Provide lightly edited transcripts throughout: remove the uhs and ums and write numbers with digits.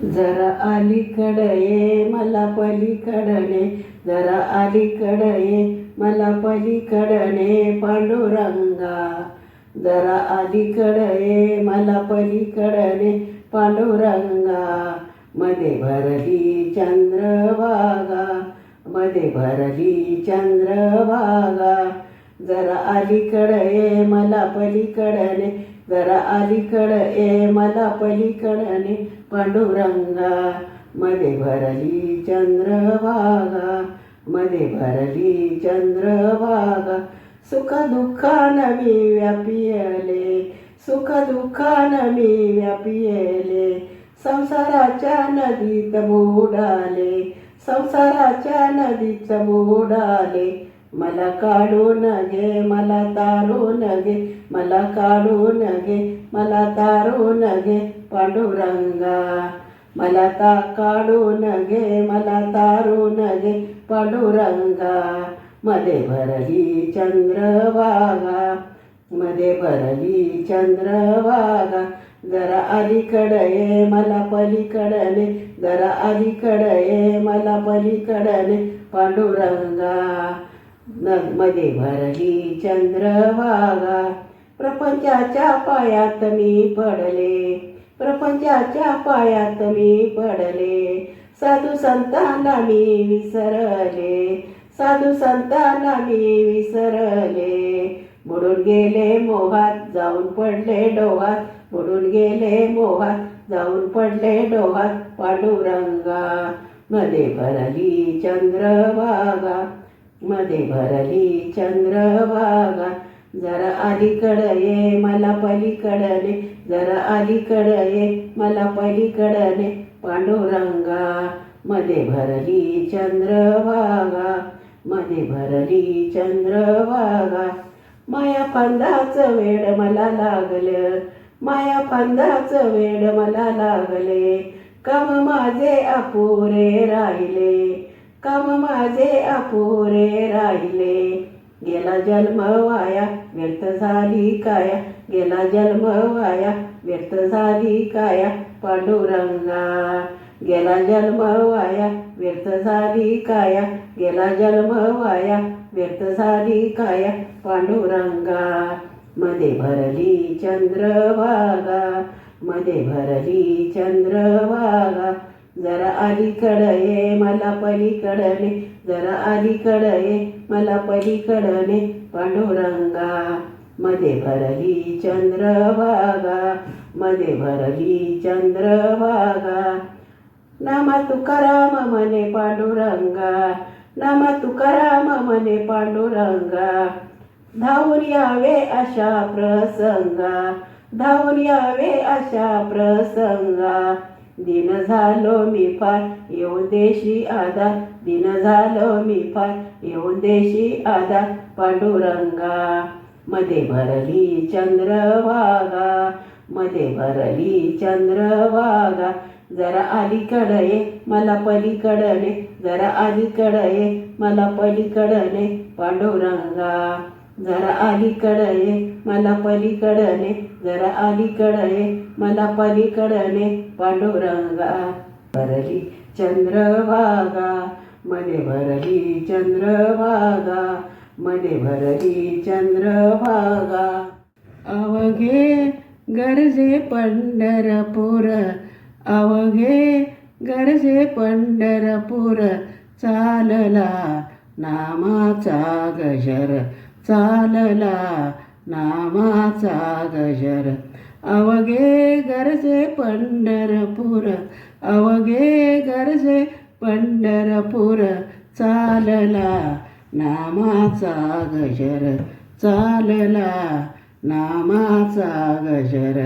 जरा अलीकडे ये मला पलीकडे, जरा अलीकडे ये मला पलीकडे पांडुरंगा. जरा अलीकडे ये मला पलीकडे पांडुरंगा. मध्ये भरली चंद्रभागा, मध्ये भरली चंद्रभागा. जरा अलीकडे ये मला पलीकडे, जरा अलीकडे ये मला पलीकडे पांडुरंगा. मध्ये भरली चंद्रभागा, मध्ये भरली चंद्रभागा. सुख दुःखान मी व्यापियले, सुख दुःखान मी व्यापियले. संसाराच्या नदीत बुडाले, संसाराच्या नदीत बुडाले. मला काढून घे, मला तारून घे, मला काढून घे, मला तारून घे पांडुरंगा. मला काढून घे, मला तारून घे पांडुरंगा. मध्ये भरली चंद्रभागा, मध्ये भरली चंद्रभागा. जरा अलीकडे ये मला पलीकडे, जरा अलीकडे ये मला पलीकडे पांडुरंगा. मध्ये भरली चंद्रभागा. प्रपंचाच्या पायात मी पडले, प्रपंचाच्या पायात मी पडले. साधू संतांना मी विसरले, साधू संतांना मी विसरले. बुडून गेले मोहात जाऊन पडले डोहात, बुडून गेले मोहात जाऊन पडले डोहात पांडुरंगा. मध्ये भरली चंद्रभागा, मध्ये भरली चंद्रभागा. जरा अलीकडे ये मला पलीकडे, जरा अलीकडे ये मला पलीकडे पांडुरंगा. मध्ये भरली चंद्रभागा, मध्ये भरली चंद्रभागा. माया फंदाचं वेड मला लागलं, माया फंदाचं वेड मला लागले. काम माझे अपुरे राहिले, काम माझे अपुरे राहिले. गेला जन्म वाया व्यर्थ झाली काया, गेला जन्म वाया व्यर्थ झाली काया पांडुरंगा. गेला जन्म वाया व्यर्थ झाली काया, गेला जन्म वाया व्यर्थ झाली काया पांडुरंगा. मध्ये भरली चंद्रभागा, मध्ये भरली चंद्रभागा. जरा अलीकडे ये मला पलीकडे, जरा अलीकडे ये मला पलीकडे पांडुरंगा. मध्ये भरली चंद्रभागा, मध्ये भरली चंद्रभागा. नामा तुकाराम म्हणे पांडुरंगा, नामा तुकाराम म्हणे पांडुरंगा. धावून यावे अशा प्रसंगा, धावून यावे अशा प्रसंगा. दिन झालो मी फार येऊन देशी आधार, दिन झालो मी फार येऊन देशी आधार पांडुरंगा. मध्ये भरली चंद्रभागा, मध्ये भरली चंद्रभागा. जरा अलीकडे ये मला पलीकडे, जरा अलीकडे ये मला पलीकडे पांडुरंगा. जरा अलीकडे ये मला पलीकडे, जरा अलीकडे ये मला पलीकडे पांडुरंगा. भरली चंद्रभागा, मध्ये भरली चंद्रभागा, मध्ये भरली चंद्रभागा. अवघे गरजे पंढरपूर, अवघे गरजे पंढरपूर. चालला नामाचा गजर, चालला नामाचा गजर. अवघे गरजे पंढरपूर, अवघे गरजे पंढरपूर. चालला नामाचा गजर, चालला नामाचा गजर.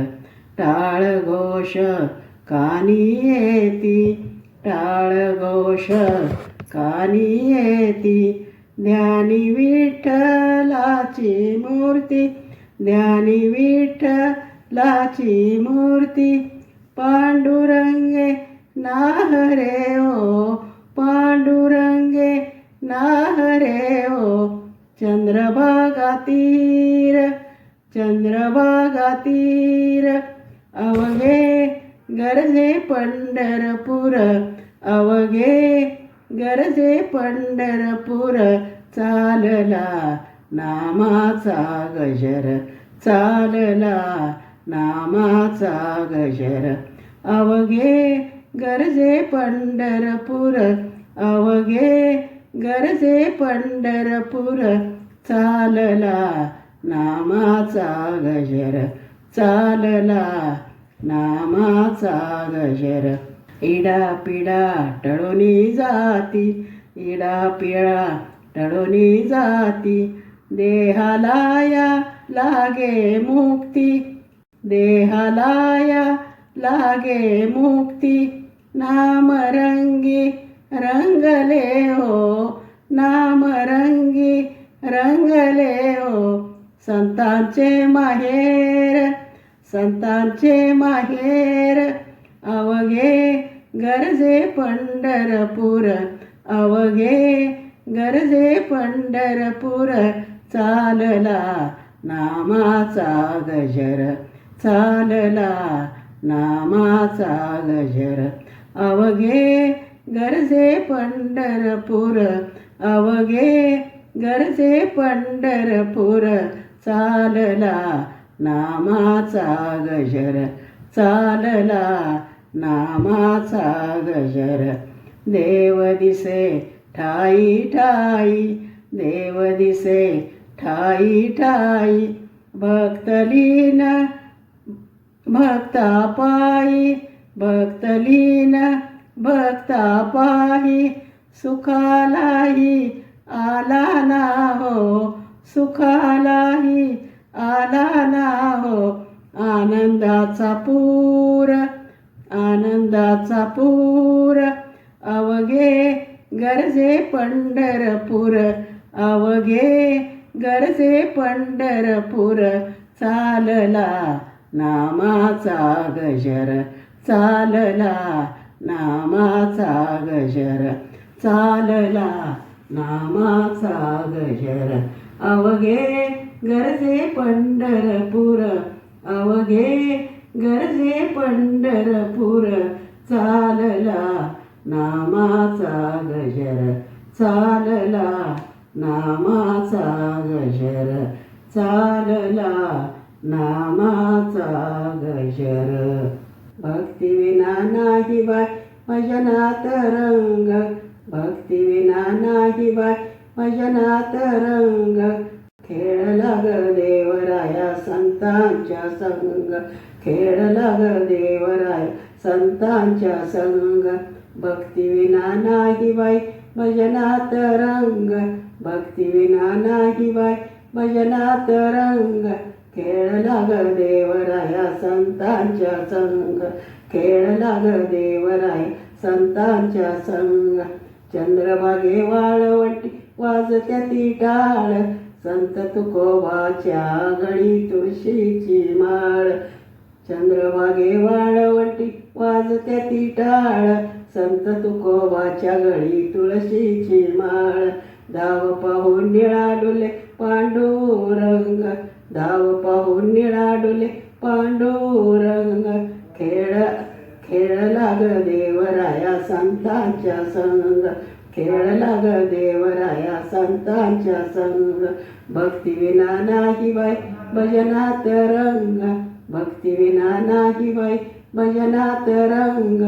टाळ घोष कानी येती, टाळ घोष कानी येती. ज्ञानी विठ्ठलाची मूर्ती, ज्ञानी विठ्ठलाची मूर्ती. पांडुरंगे नाहरे ओ, पांडुरंगे नाहरे ओ. चंद्रभागा तीर, चंद्रभागा तीर. अवघे गरजे पंढरपूर अवघे गरजे पंढरपूर चालला नामाचा गजर चालला नामाचा गजर अवघे गरजे पंढरपूर अवघे गरजे पंढरपूर चालला नामाचा गजर चालला नामाचा गजर इडापिडा टळूनी जाती इडापिडा टळूनी जाती देहाला या लागे मुक्ती देहाला लागे मुक्ती नामरंगी रंगले हो नामरंगी रंगले हो संतांचे माहेर अवघे गरजे पंढरपूर अवघे गरजे पंढरपूर चालला नामाचा गजर चालला नामाचा गजर अवघे गरजे पंढरपूर अवघे गरजे पंढरपूर चालला नामाचा गजर चालला नामाचा गजर देव दिसे ठाई ठाई देव दिसे ठाई ठाई भक्तलीन भक्ता पायी सुखालाही आला ना हो सुखालाही आला ना हो आनंदाचा पूर अवघे गरजे पंढरपूर अवघे गरजे पंढरपूर चालला नामाचा गजर चालला नामाचा गजर चालला नामाचा गजर अवघे गरजे पंढरपूर अवघे गरजे पंढरपूर चालला नामाचा गजर चालला नामाचा गजर चालला नामाचा गजर भक्तिविना नाही बाय भजनात रंग भक्तिविना नाही बाय भजनात रंग खेळला ग देवराया संतांच्या संग खेळला ग देवराया संतांच्या संग भक्तिविना नाही बाई भजनात रंग भक्तिविना नाही बाई भजनात रंग खेळला ग देवराया संतांच्या संग खेळला ग देवराया संतांच्या संग चंद्रभागे वाळवंटी वाजत्या ती टाळ संत तुकोबाच्या गळी तुळशीची माळ चंद्रभागे वाळवंटी वाजत्या ती टाळ संत तुकोबाच्या गळी तुळशीची माळ धाव पाहून निळाडुले पांडुरंग धाव पाहून निळाडुले पांडुरंग खेळला ग देवराया संतांच्या संग खेळला ग देवराया संतांच्या संग भक्तिविना नाही बाई भजनात रंग भक्तिविना नाही बाई भजनात रंग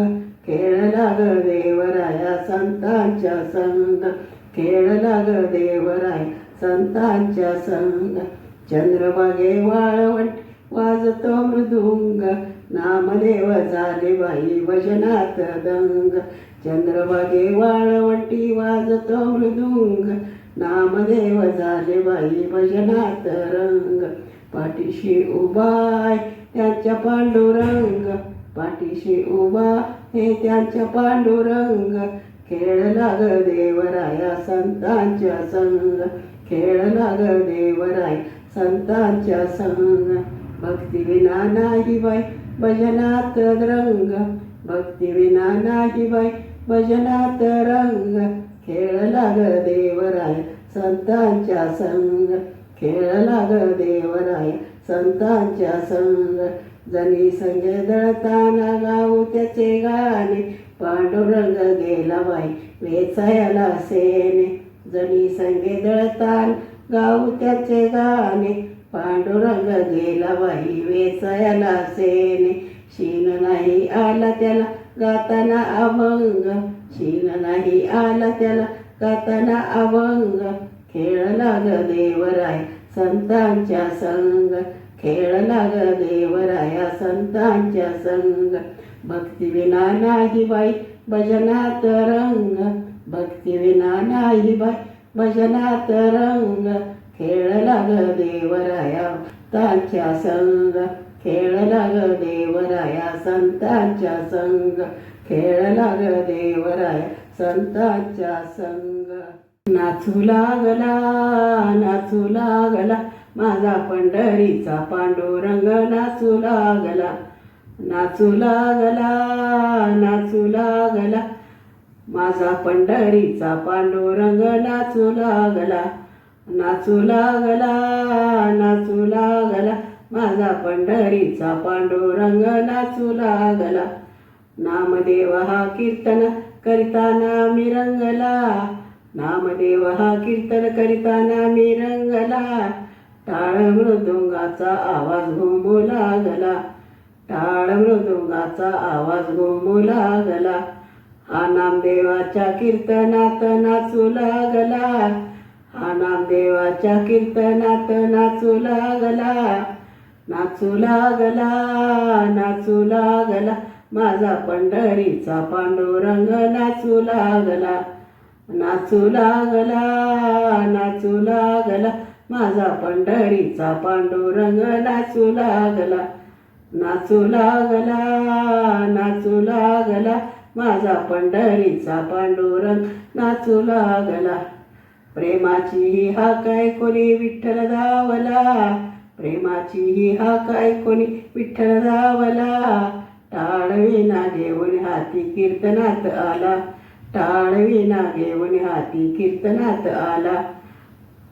खेळला ग देवराया संतांच्या संग खेळला ग देवराया संतांच्या संग चंद्रभागे वाळवंटी वाजतो मृदुंग नामदेव झाले बाई भजनात दंग चंद्रभागे वाळवंटी वाजतो मृदुंग नामदेव झाले बाई भजनात रंग पाठीशी उभाय त्यांच्या पांडुरंग पाठीशी उभा हे त्यांच्या पांडुरंग खेळला ग देवराया संतांच्या संग खेळला ग देवराया संतांच्या संग भक्तिविना नाही बाई भजनात रंग भक्तिविना नाही बाई भजनात रंग खेळला ग देवराया संतांच्या संग खेळला ग देवराया संतांच्या संग जणी संगे दळताना गाऊ त्याचे गाणे, पांडुरंग गेला बाई वेचायला सेने. जणी संगे दळताना गाऊ त्याचे गाणे, पांडुरंग गेला बाई वेचायला सेने. शीन नाही आला त्याला गाताना अभंग, शीन नाही आला त्याला गाताना अभंग. खेळला ग देवराय संतांच्या संग, खेळला ग देवराया संतांच्या संग. भक्तिविना नाही बाई भजनात रंग, भक्तिविना नाही बाई भजनात रंग. खेळला ग देवराया संतांच्या संग, खेळला ग देवराया संतांच्या संग, खेळला ग देवराया संतांच्या संग. नाचू लागला नाचू लागला माझा पंढरीचा पांडुरंग, नाचू लागला नाचू लागला नाचू लागला माझा पंढरीचा पांडुरंग, नाचू लागला नाचू लागला नाचू लागला माझा पंढरीचा पांडुरंग, नाचू लागला. नामदेव हा कीर्तन करिताना मी रंगला, नामदेव हा कीर्तन करिताना मी रंगला. टाळ मृदुंगाचा आवाज घुमू लागला, टाळ मृदुंगाचा आवाज घुमू लागला. हा नामदेवाच्या कीर्तनात नाचू लागला, हा नामदेवाच्या कीर्तनात नाचू लागला. नाचू लागला नाचू लागला माझा पंढरीचा पांडुरंग, नाचू लागला नाचू लागला नाचू लागला माझा पंढरीचा पांडुरंग, नाचू लागला नाचू लागला नाचू लागला माझा पंढरीचा पांडुरंग, नाचू लागला. प्रेमाची ही हाक ऐकोनी विठ्ठल धावला, प्रेमाची ही हाक ऐकोनी विठ्ठल धावला. टाळविना घेऊन हाती कीर्तनात आला, टाळविना घेऊन हाती कीर्तनात आला.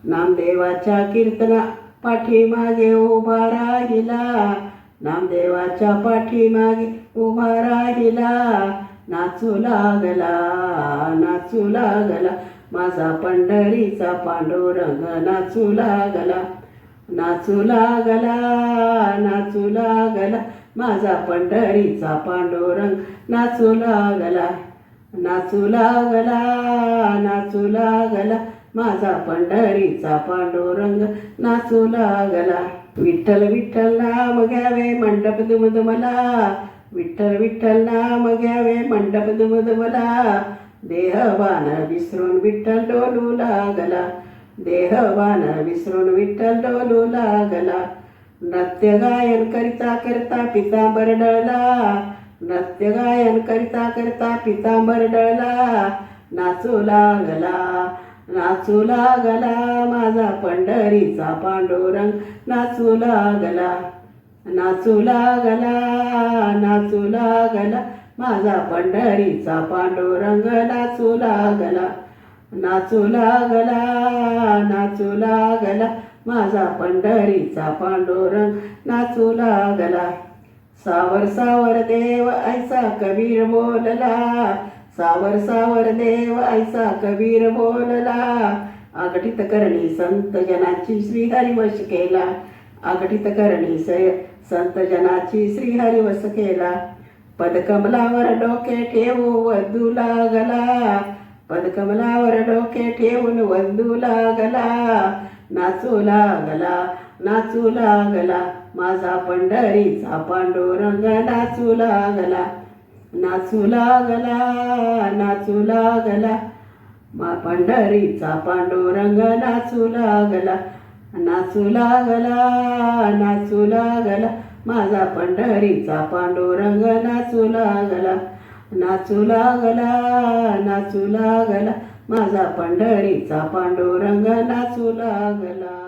नामदेवाच्या कीर्तना पाठीमागे उभा राहिला, नामदेवाच्या पाठीमागे उभा राहिला. नाचू लागला नाचू लागला माझा पंढरीचा पांडुरंग, नाचू लागला नाचू लागला नाचू लागला माझा पंढरीचा पांडुरंग, नाचू लागला नाचू लागला नाचू लागला माझा पंढरीचा पांडुरंग, नाचू लागला. विठ्ठल विठ्ठल नाम घ्यावे मंडप दुमदुमला, विठ्ठल विठ्ठल नाम घ्यावे मंडप दुमदुमला. देहवान विसरून विठ्ठल डोलू लागला, देहवान विसरून विठ्ठल डोलू लागला. नृत्य गायन करिता करता पितांबर डळला, नृत्य गायन करिता करता पितांबर डळला. नाचू लागला नाचू लागला माझा पंढरीचा पांडुरंग, नाचू लागला नाचू लागला नाचू लागला माझा पंढरीचा पांडुरंग, नाचू लागला नाचू लागला नाचू लागला माझा पंढरीचा पांडुरंग, नाचू लागला. सावर सावर देव ऐसा कबीर बोलला, सावर सावर देव ऐसा कबीर बोलला. आगठीत करणी संत जनाची श्रीहरी वश केला, आगठीत करणी संत जनाची श्रीहरी वश केला. पदकमलावर डोके ठेवू वधू लागला, पदकमलावर डोके ठेवून वंदू लागला. नाचू लागला नाचू लागला माझा पंढरीचा पांडुरंग, नाचू लागला नाचू लागला नाचू लागला पंढरीचा पांडुरंग, नाचू लागला नाचू लागला नाचू लागला माझा पंढरीचा पांडुरंग, नाचू लागला नाचू लागला नाचू लागला माझा पंढरीचा पांडुरंग, नाचू लागला.